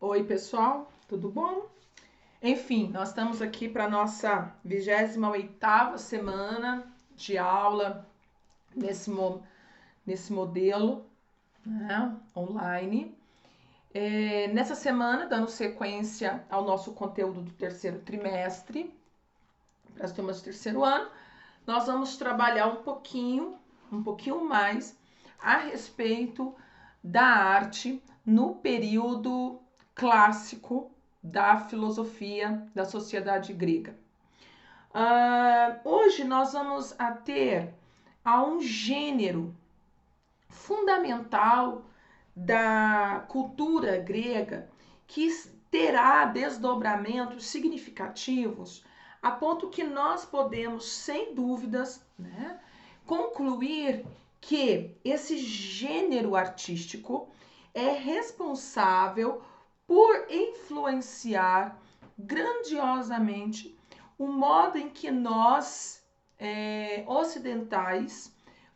Oi, pessoal, tudo bom? Enfim, nós estamos aqui para a nossa 28ª semana de aula nesse modelo, né, online. Nessa semana, dando sequência ao nosso conteúdo do terceiro trimestre, para as turmas do terceiro ano, nós vamos trabalhar um pouquinho mais a respeito da arte no período clássico da filosofia da sociedade grega. Hoje nós vamos ter um gênero fundamental da cultura grega que terá desdobramentos significativos a ponto que nós podemos, sem dúvidas, né, concluir que esse gênero artístico é responsável por influenciar grandiosamente o modo em que nós, ocidentais,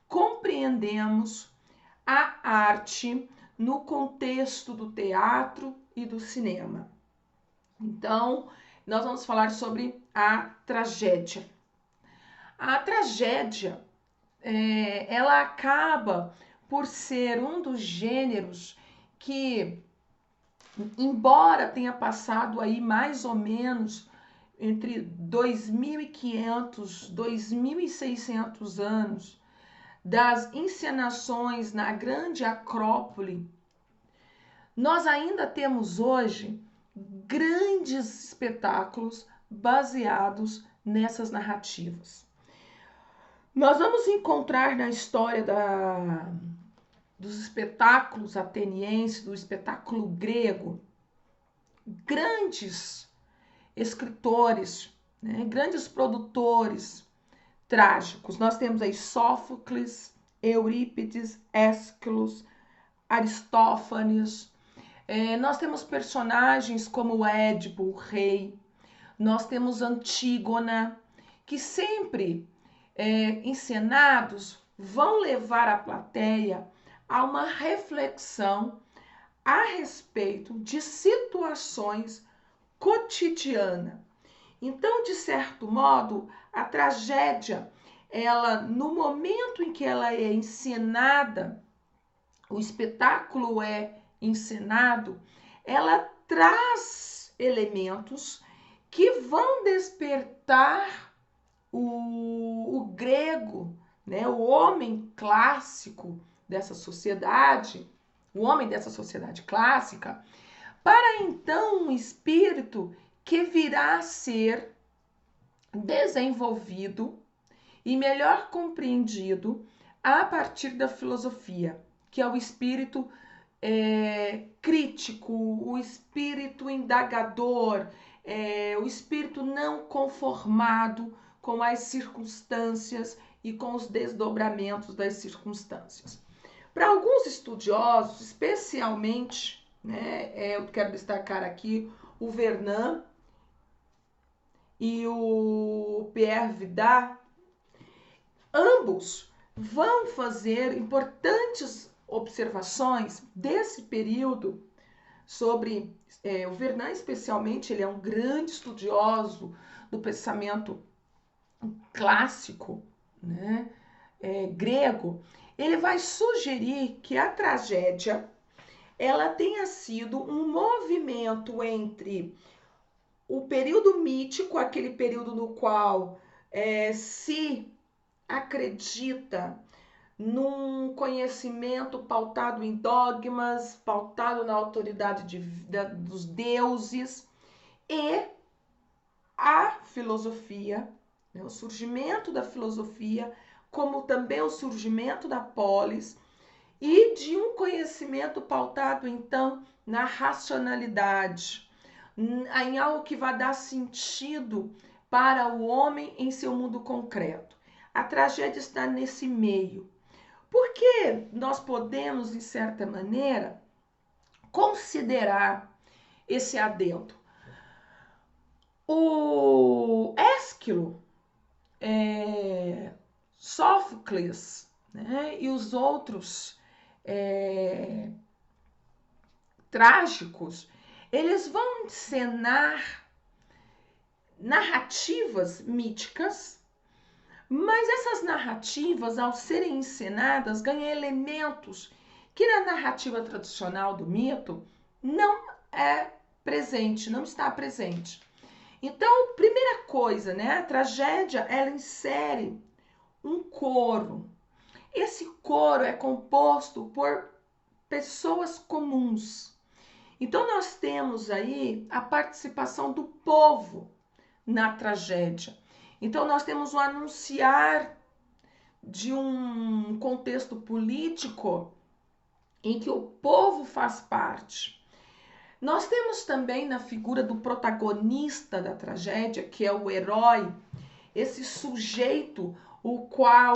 compreendemos a arte no contexto do teatro e do cinema. Então, nós vamos falar sobre a tragédia. A tragédia, ela acaba por ser um dos gêneros que, embora tenha passado aí mais ou menos entre 2.500, 2.600 anos das encenações na grande Acrópole, nós ainda temos hoje grandes espetáculos baseados nessas narrativas. Nós vamos encontrar na história dos espetáculos atenienses, do espetáculo grego, grandes escritores, né, grandes produtores trágicos. Nós temos aí Sófocles, Eurípides, Ésquilo, Aristófanes. Nós temos personagens como Édipo, o rei. Nós temos Antígona, que sempre encenados vão levar a plateia a uma reflexão a respeito de situações cotidianas. Então, de certo modo, a tragédia, ela, no momento em que ela é encenada, o espetáculo é encenado, ela traz elementos que vão despertar o grego, né, o homem clássico dessa sociedade, o homem dessa sociedade clássica, para então um espírito que virá a ser desenvolvido e melhor compreendido a partir da filosofia, que é o espírito crítico, o espírito indagador, o espírito não conformado com as circunstâncias e com os desdobramentos das circunstâncias. Para alguns estudiosos, especialmente, né, eu quero destacar aqui o Vernant e o Pierre Vidal, ambos vão fazer importantes observações desse período sobre o Vernant, especialmente. Ele é um grande estudioso do pensamento clássico, né, grego. Ele vai sugerir que a tragédia ela tenha sido um movimento entre o período mítico, aquele período no qual se acredita num conhecimento pautado em dogmas, pautado na autoridade dos deuses, e a filosofia, né, o surgimento da filosofia, como também o surgimento da polis, e de um conhecimento pautado, então, na racionalidade, em algo que vai dar sentido para o homem em seu mundo concreto. A tragédia está nesse meio. Porque nós podemos, de certa maneira, considerar esse adendo. O Ésquilo, Sófocles, né, e os outros trágicos, eles vão encenar narrativas míticas, mas essas narrativas, ao serem encenadas, ganham elementos que na narrativa tradicional do mito não é presente, não está presente. Então, primeira coisa, né? A tragédia, ela insere um coro. Esse coro é composto por pessoas comuns. Então, nós temos aí a participação do povo na tragédia. Então, nós temos o anunciar de um contexto político em que o povo faz parte. Nós temos também na figura do protagonista da tragédia, que é o herói, esse sujeito o qual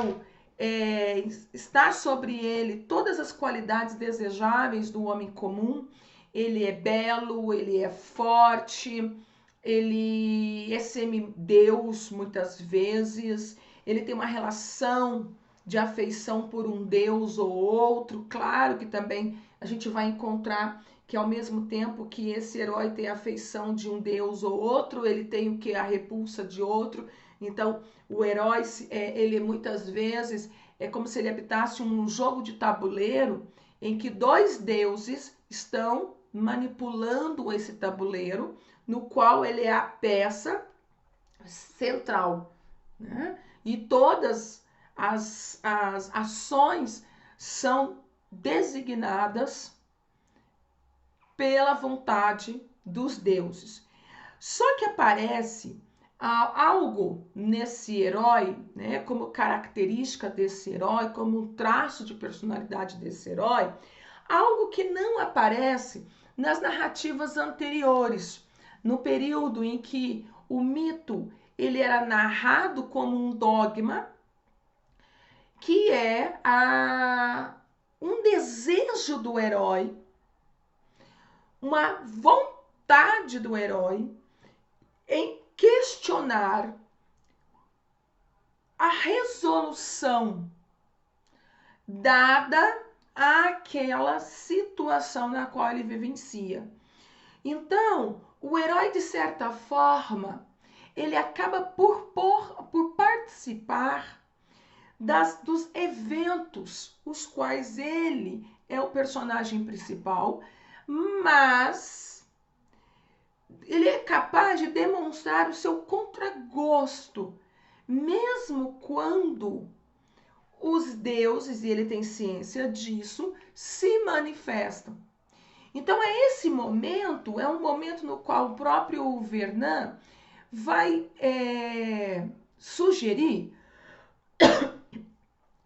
está sobre ele todas as qualidades desejáveis do homem comum. Ele é belo, ele é forte, ele é semideus muitas vezes, ele tem uma relação de afeição por um deus ou outro. Claro que também a gente vai encontrar que ao mesmo tempo que esse herói tem a afeição de um deus ou outro, ele tem o que? A repulsa de outro. Então, o herói, ele muitas vezes é como se ele habitasse um jogo de tabuleiro em que dois deuses estão manipulando esse tabuleiro, no qual ele é a peça central, né? E todas as ações são designadas pela vontade dos deuses. Só que aparece algo nesse herói, né, como característica desse herói, como um traço de personalidade desse herói, algo que não aparece nas narrativas anteriores, no período em que o mito ele era narrado como um dogma, que é um desejo do herói, uma vontade do herói em questionar a resolução dada àquela situação na qual ele vivencia. Então, o herói, de certa forma, ele acaba por participar dos eventos, os quais ele é o personagem principal, mas ele é capaz de demonstrar o seu contragosto, mesmo quando os deuses, e ele tem ciência disso, se manifestam. Então esse momento, é um momento no qual o próprio Vernon vai sugerir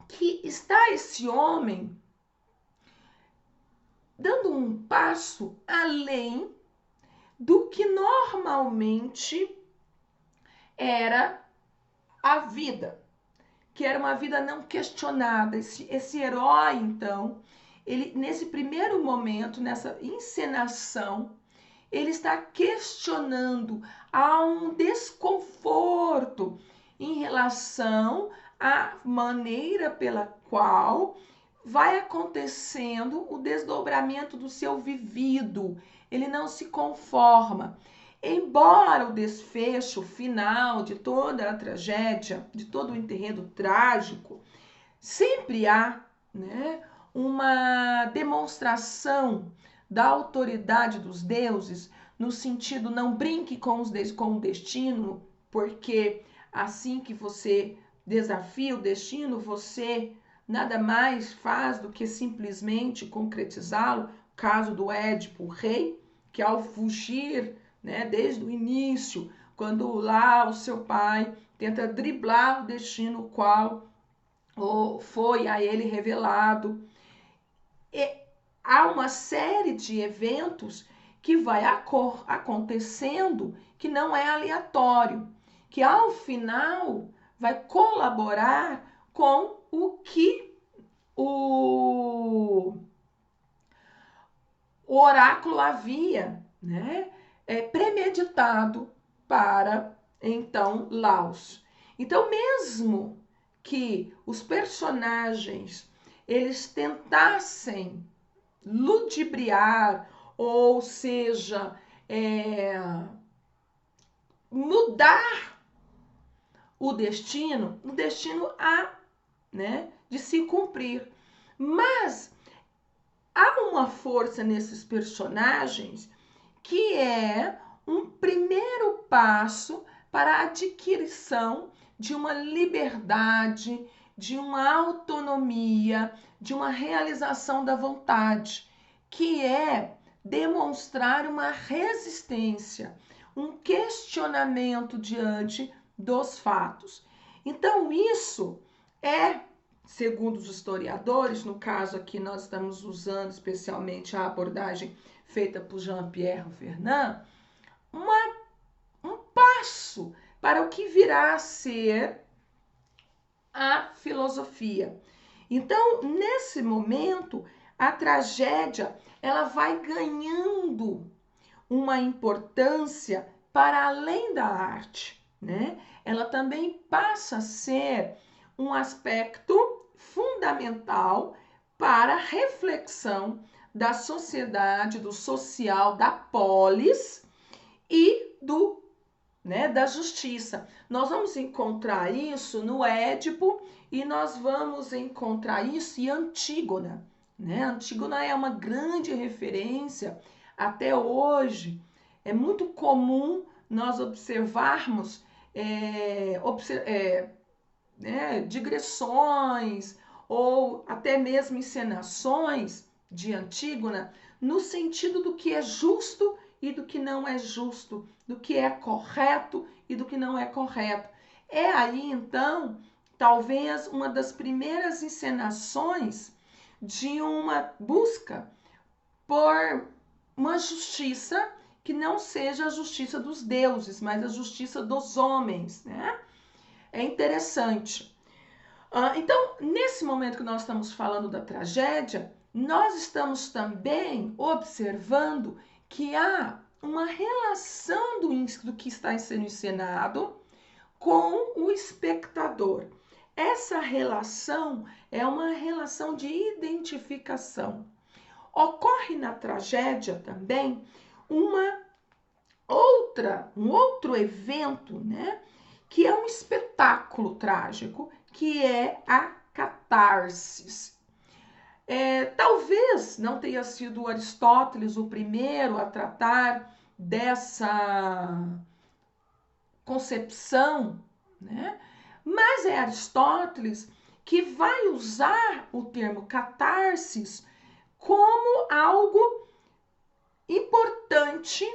que está esse homem dando um passo além do que normalmente era a vida, que era uma vida não questionada. Esse herói, então, ele nesse primeiro momento, nessa encenação, ele está questionando, há um desconforto em relação à maneira pela qual vai acontecendo o desdobramento do seu vivido. Ele não se conforma. Embora o desfecho final de toda a tragédia, de todo o enredo trágico, sempre há, né, uma demonstração da autoridade dos deuses, no sentido não brinque com o destino, porque assim que você desafia o destino, você nada mais faz do que simplesmente concretizá-lo. Caso do Édipo, o rei, que ao fugir, né, desde o início, quando lá o seu pai tenta driblar o destino qual foi a ele revelado. E há uma série de eventos que vai acontecendo que não é aleatório, que ao final vai colaborar com o que o oráculo havia, né, premeditado para então Laos. Então, mesmo que os personagens eles tentassem ludibriar ou seja, mudar o destino há, né, de se cumprir. Mas há uma força nesses personagens que é um primeiro passo para a adquirição de uma liberdade, de uma autonomia, de uma realização da vontade, que é demonstrar uma resistência, um questionamento diante dos fatos. Então, isso é, segundo os historiadores, no caso aqui nós estamos usando especialmente a abordagem feita por Jean-Pierre Vernant, um passo para o que virá a ser a filosofia. Então, nesse momento, a tragédia ela vai ganhando uma importância para além da arte, né? Ela também passa a ser um aspecto fundamental para a reflexão da sociedade, do social, da polis e da justiça. Nós vamos encontrar isso no Édipo e nós vamos encontrar isso em Antígona, né? Antígona é uma grande referência até hoje. É muito comum nós observarmos digressões ou até mesmo encenações de Antígona no sentido do que é justo e do que não é justo, do que é correto e do que não é correto. É aí, então, talvez uma das primeiras encenações de uma busca por uma justiça que não seja a justiça dos deuses, mas a justiça dos homens, né? É interessante. Então, nesse momento que nós estamos falando da tragédia, nós estamos também observando que há uma relação do que está sendo encenado com o espectador. Essa relação é uma relação de identificação. Ocorre na tragédia também um outro evento, né, que é um espetáculo trágico, que é a catarsis. Talvez não tenha sido Aristóteles o primeiro a tratar dessa concepção, né? Mas é Aristóteles que vai usar o termo catarsis como algo importante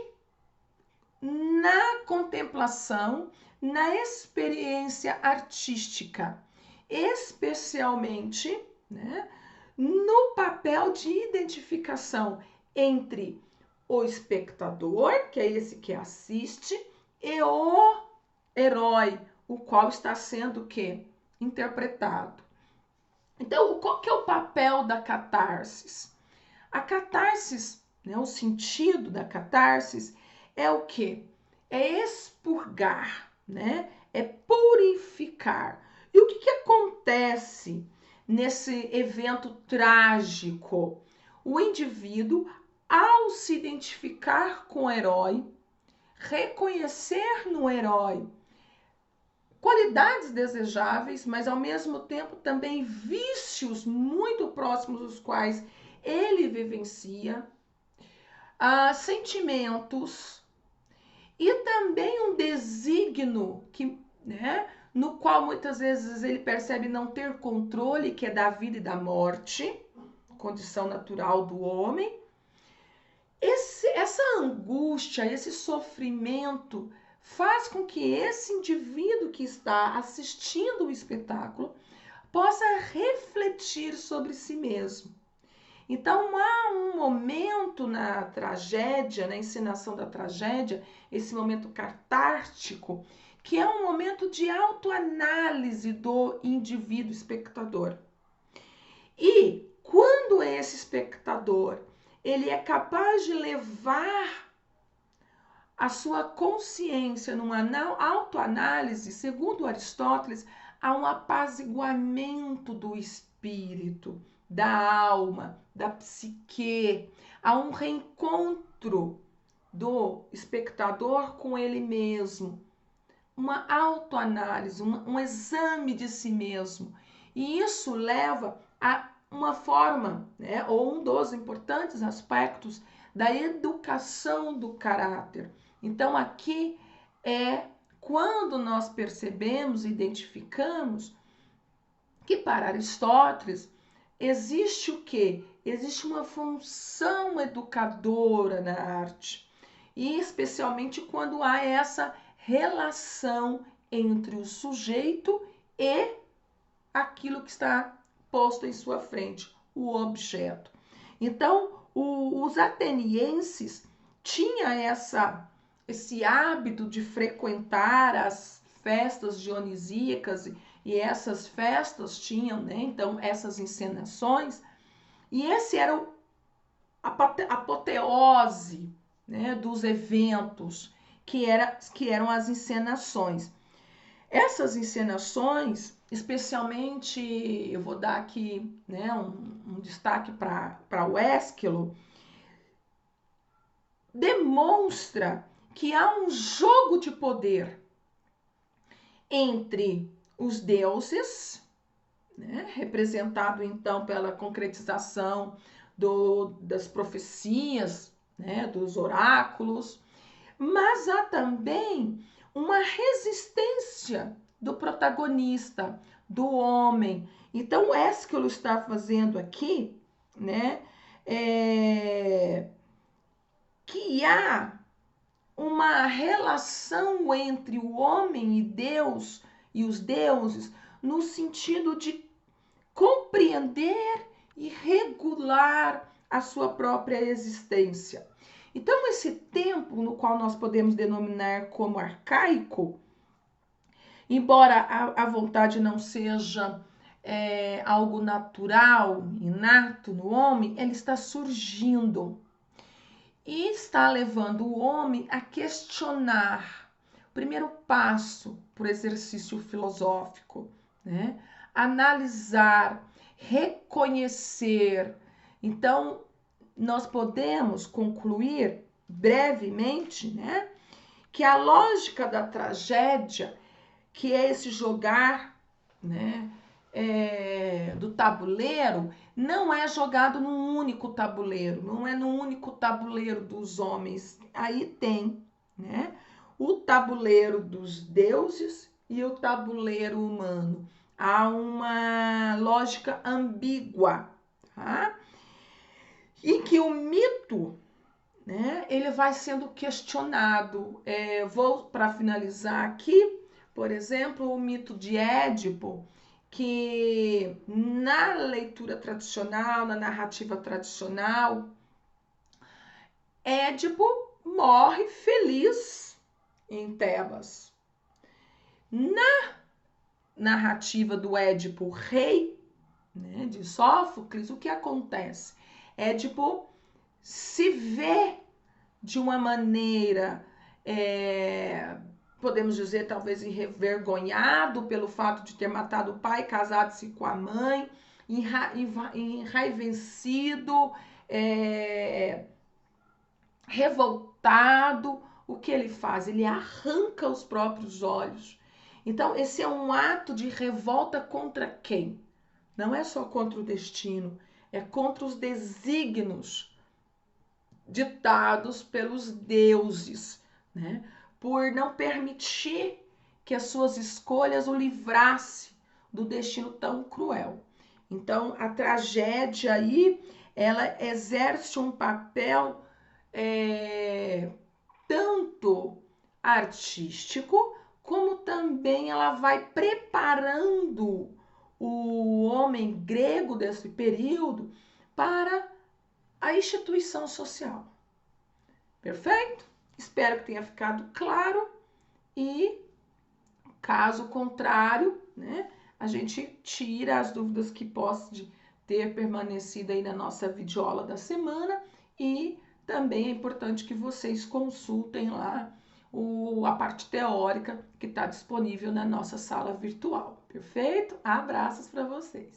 na contemplação, na experiência artística, especialmente, né, no papel de identificação entre o espectador, que é esse que assiste, e o herói, o qual está sendo interpretado. Então, qual que é o papel da catarsis? A catarsis, né, o sentido da catarsis é o quê? É expurgar, né? É purificar. E o que acontece nesse evento trágico? O indivíduo, ao se identificar com o herói, reconhecer no herói qualidades desejáveis, mas ao mesmo tempo também vícios muito próximos dos quais ele vivencia, sentimentos e também um desígnio no qual muitas vezes ele percebe não ter controle, que é da vida e da morte, condição natural do homem. Essa angústia, esse sofrimento faz com que esse indivíduo que está assistindo o espetáculo possa refletir sobre si mesmo. Então há um momento na tragédia, na encenação da tragédia, esse momento catártico, que é um momento de autoanálise do indivíduo espectador. E quando esse espectador ele é capaz de levar a sua consciência numa autoanálise, segundo Aristóteles, há um apaziguamento do espírito, da alma, da psique, há um reencontro do espectador com ele mesmo, uma autoanálise, um exame de si mesmo. E isso leva a uma forma, né, ou um dos importantes aspectos da educação do caráter. Então, aqui é quando nós percebemos, identificamos que para Aristóteles existe o quê? Existe uma função educadora na arte, e especialmente quando há essa relação entre o sujeito e aquilo que está posto em sua frente, o objeto. Então, os atenienses tinham esse hábito de frequentar as festas dionisíacas, e essas festas tinham, né, então, essas encenações, e esse era a apoteose, né, dos eventos, que eram as encenações. Essas encenações, especialmente, eu vou dar aqui, né, um destaque para o Ésquilo, demonstra que há um jogo de poder entre os deuses, né, representado então pela concretização das profecias, né, dos oráculos, mas há também uma resistência do protagonista, do homem. Então, o Ésquilo está fazendo aqui, né, que há uma relação entre o homem e Deus e os deuses, no sentido de compreender e regular a sua própria existência. Então, esse tempo, no qual nós podemos denominar como arcaico, embora a vontade não seja algo natural, inato no homem, ele está surgindo e está levando o homem a questionar. O primeiro passo para o exercício filosófico, né? Analisar, reconhecer. Então, nós podemos concluir brevemente, né, que a lógica da tragédia, que é esse jogar, né, do tabuleiro, não é jogado num único tabuleiro, não é no único tabuleiro dos homens. Aí tem, né, o tabuleiro dos deuses e o tabuleiro humano. Há uma lógica ambígua, tá? Em que o mito, né, ele vai sendo questionado. Vou, para finalizar aqui, por exemplo, o mito de Édipo, que na leitura tradicional, na narrativa tradicional, Édipo morre feliz em Tebas. Na narrativa do Édipo rei, né, de Sófocles, o que acontece? Édipo se vê de uma maneira, podemos dizer, talvez envergonhado pelo fato de ter matado o pai, casado-se com a mãe, enraivecido, revoltado. O que ele faz? Ele arranca os próprios olhos. Então, esse é um ato de revolta contra quem? Não é só contra o destino, é contra os desígnios ditados pelos deuses, né? Por não permitir que as suas escolhas o livrasse do destino tão cruel. Então, a tragédia aí, ela exerce um papel tanto artístico, como também ela vai preparando o homem grego desse período para a instituição social. Perfeito? Espero que tenha ficado claro, e caso contrário, né, a gente tira as dúvidas que possam ter permanecido aí na nossa videoaula da semana, e também é importante que vocês consultem lá a parte teórica que está disponível na nossa sala virtual. Perfeito? Abraços para vocês!